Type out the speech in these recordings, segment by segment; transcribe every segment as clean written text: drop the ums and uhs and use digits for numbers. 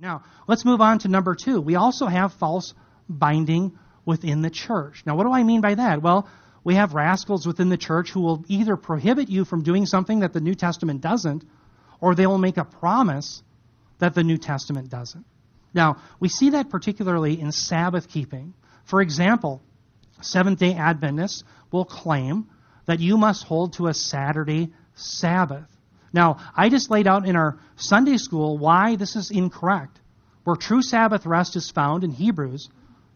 Now, let's move on to number 2. We also have false binding within the church. Now, what do I mean by that? Well, we have rascals within the church who will either prohibit you from doing something that the New Testament doesn't, or they will make a promise that the New Testament doesn't. Now, we see that particularly in Sabbath keeping. For example, Seventh-day Adventists will claim that you must hold to a Saturday Sabbath. Now, I just laid out in our Sunday school why this is incorrect. Where true Sabbath rest is found in Hebrews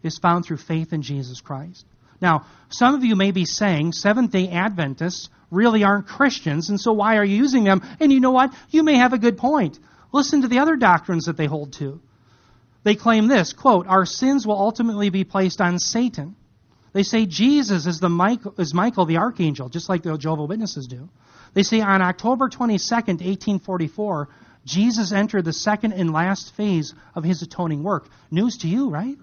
is found through faith in Jesus Christ. Now, some of you may be saying Seventh-day Adventists really aren't Christians, and so why are you using them? And you know what? You may have a good point. Listen to the other doctrines that they hold to. They claim this, quote, our sins will ultimately be placed on Satan. They say Jesus is Michael the archangel, just like the Jehovah's Witnesses do. They say on October 22nd, 1844, Jesus entered the second and last phase of his atoning work. News to you, right?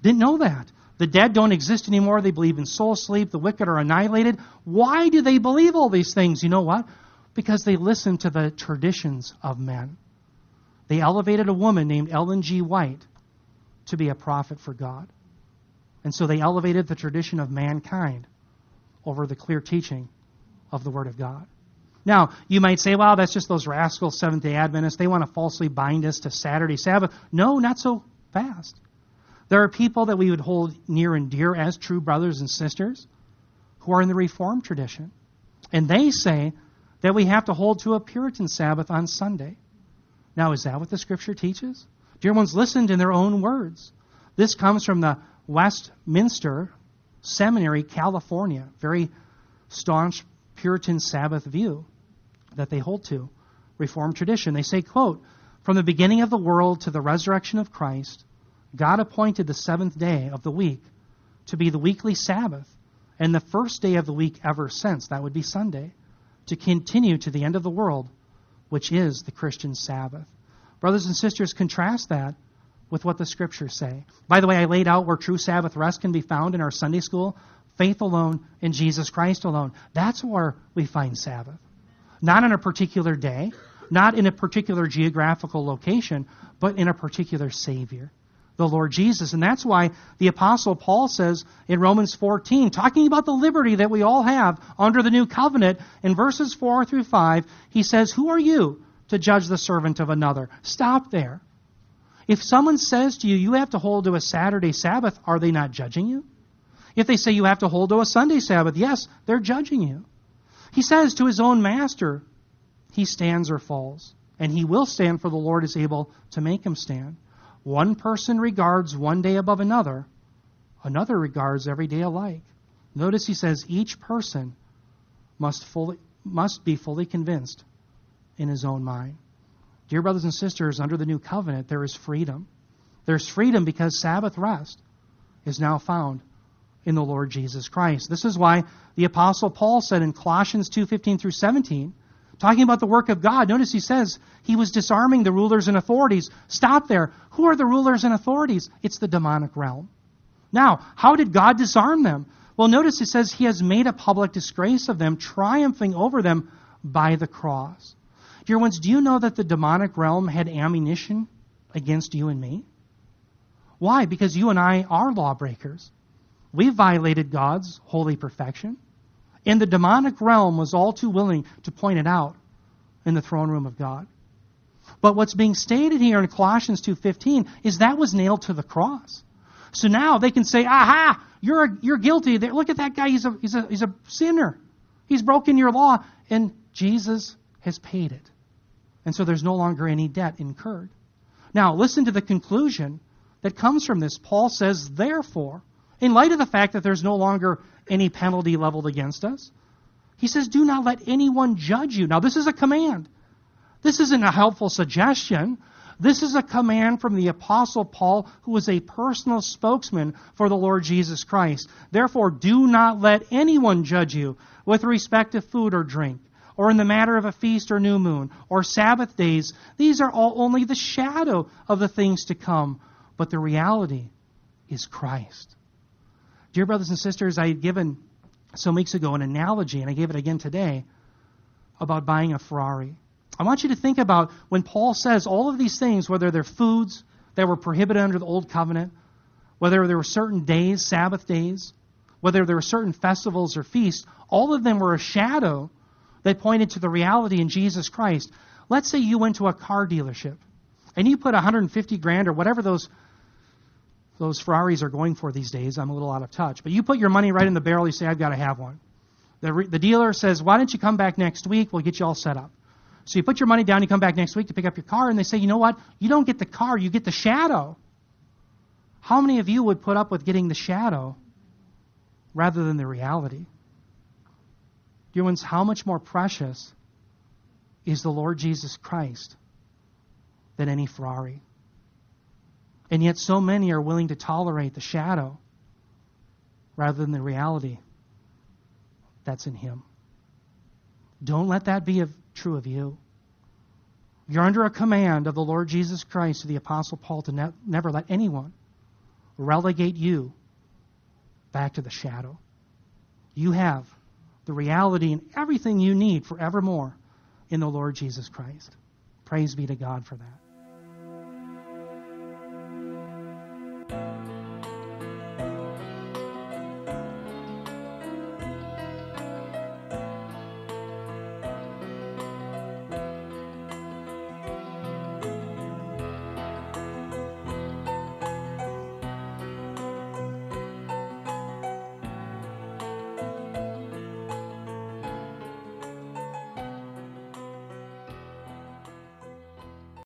Didn't know that. The dead don't exist anymore. They believe in soul sleep. The wicked are annihilated. Why do they believe all these things? You know what? Because they listen to the traditions of men. They elevated a woman named Ellen G. White to be a prophet for God. And so they elevated the tradition of mankind over the clear teaching of the Word of God. Now, you might say, well, that's just those rascal Seventh-day Adventists. They want to falsely bind us to Saturday Sabbath. No, not so fast. There are people that we would hold near and dear as true brothers and sisters who are in the Reformed tradition. And they say that we have to hold to a Puritan Sabbath on Sunday. Now, is that what the Scripture teaches? Dear ones, listened in their own words. This comes from the Westminster Seminary, California. Very staunch Puritan Sabbath view that they hold to. Reformed tradition. They say, quote, from the beginning of the world to the resurrection of Christ, God appointed the seventh day of the week to be the weekly Sabbath, and the first day of the week ever since, that would be Sunday, to continue to the end of the world, which is the Christian Sabbath. Brothers and sisters, contrast that with what the Scriptures say. By the way, I laid out where true Sabbath rest can be found in our Sunday school. Faith alone in Jesus Christ alone. That's where we find Sabbath. Not on a particular day, not in a particular geographical location, but in a particular Savior, the Lord Jesus. And that's why the Apostle Paul says in Romans 14, talking about the liberty that we all have under the new covenant, in verses 4 through 5, he says, who are you to judge the servant of another? Stop there. If someone says to you, you have to hold to a Saturday Sabbath, are they not judging you? If they say you have to hold to a Sunday Sabbath, yes, they're judging you. He says to his own master, he stands or falls, and he will stand, for the Lord is able to make him stand. One person regards one day above another, another regards every day alike. Notice he says each person must be fully convinced in his own mind. Dear brothers and sisters, under the new covenant, there is freedom. There's freedom because Sabbath rest is now found in the Lord Jesus Christ. This is why the Apostle Paul said in Colossians 2:15 through 17, talking about the work of God, notice he says he was disarming the rulers and authorities. Stop there. Who are the rulers and authorities? It's the demonic realm. Now, how did God disarm them? Well, notice it says he has made a public disgrace of them, triumphing over them by the cross. Dear ones, do you know that the demonic realm had ammunition against you and me? Why? Because you and I are lawbreakers. We violated God's holy perfection. And the demonic realm was all too willing to point it out in the throne room of God. But what's being stated here in Colossians 2:15 is that was nailed to the cross. So now they can say, aha, you're guilty. Look at that guy. He's a sinner. He's broken your law. And Jesus has paid it. And so there's no longer any debt incurred. Now, listen to the conclusion that comes from this. Paul says, therefore, in light of the fact that there's no longer any penalty leveled against us, he says, do not let anyone judge you. Now, this is a command. This isn't a helpful suggestion. This is a command from the Apostle Paul, who was a personal spokesman for the Lord Jesus Christ. Therefore, do not let anyone judge you with respect to food or drink, or in the matter of a feast or new moon, or Sabbath days. These are all only the shadow of the things to come, but the reality is Christ. Dear brothers and sisters, I had given some weeks ago an analogy, and I gave it again today, about buying a Ferrari. I want you to think about when Paul says all of these things, whether they're foods that were prohibited under the Old Covenant, whether there were certain days, Sabbath days, whether there were certain festivals or feasts, all of them were a shadow that pointed to the reality in Jesus Christ. Let's say you went to a car dealership and you put $150,000 or whatever those Ferraris are going for these days. I'm a little out of touch. But you put your money right in the barrel. You say, I've got to have one. The dealer says, why don't you come back next week? We'll get you all set up. So you put your money down, you come back next week to pick up your car, and they say, you know what? You don't get the car, you get the shadow. How many of you would put up with getting the shadow rather than the reality? Dear ones, how much more precious is the Lord Jesus Christ than any Ferrari? And yet so many are willing to tolerate the shadow rather than the reality that's in Him. Don't let that be true of you. You're under a command of the Lord Jesus Christ to the Apostle Paul to never let anyone relegate you back to the shadow. You have the reality and everything you need forevermore in the Lord Jesus Christ. Praise be to God for that.